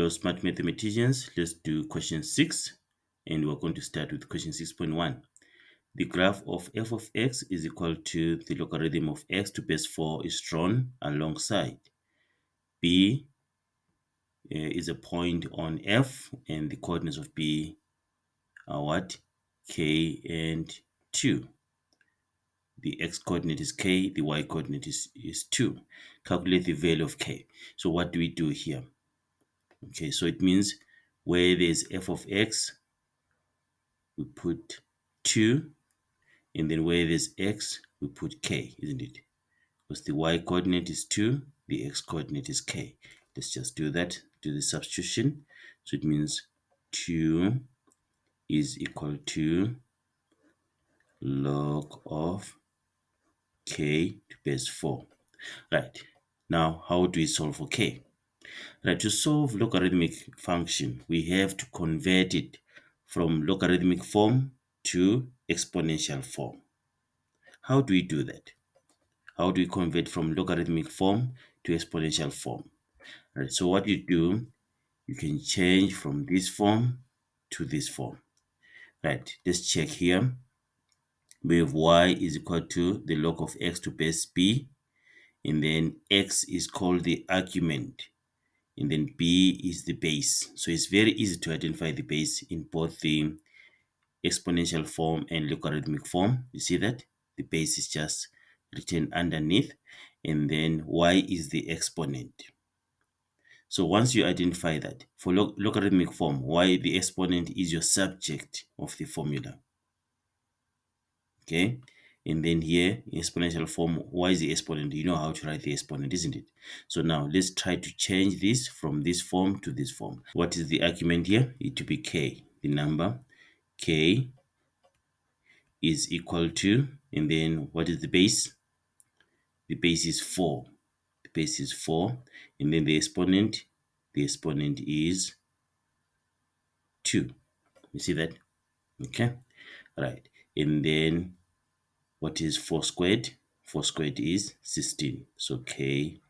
Hello, smart mathematicians. Let's do question 6, and we're going to start with question 6.1. The graph of f of x is equal to the logarithm of x to base 4 is drawn alongside. B is a point on f, and the coordinates of B are what? K and 2. The x coordinate is k, the y coordinate is 2. Calculate the value of k. So what do we do here? Okay, so it means where there's f of x, we put 2, and then where there's x, we put k, isn't it? Because the y coordinate is 2, the x coordinate is k. Let's just do that, do the substitution. So it means 2 is equal to log of k to base 4. Right, now how do we solve for k? Right, to solve logarithmic function, we have to convert it from logarithmic form to exponential form. How do we do that? How do we convert from logarithmic form to exponential form? Right, so what you do, you can change from this form to this form. Right, let's check here. We have y is equal to the log of x to base b, and then x is called the argument, and then b is the base. So it's very easy to identify the base in both the exponential form and logarithmic form. You see that? The base is just written underneath, and then y is the exponent. So once you identify that, for logarithmic form, y, the exponent, is your subject of the formula. Okay? And then here, in exponential form, y is the exponent. You know how to write the exponent, isn't it? So now let's try to change this from this form to this form. What is the argument here? It will be k. The number k is equal to, and then what is the base? The base is 4. The base is 4, and then the exponent is 2. You see that? Okay, right. And then what is 4 squared? 4 squared is 16. So k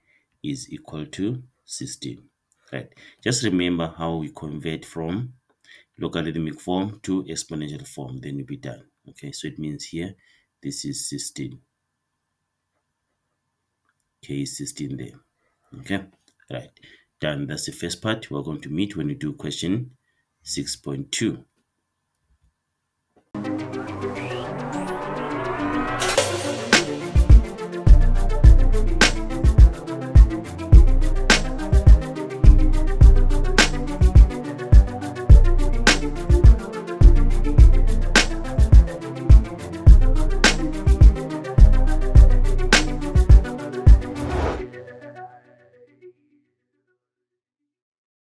is equal to 16. Right. Just remember how we convert from logarithmic form to exponential form, then you'll be done. Okay, so it means here this is 16. K is 16 there. Okay, right. Done. That's the first part. We're going to meet when we do question 6.2.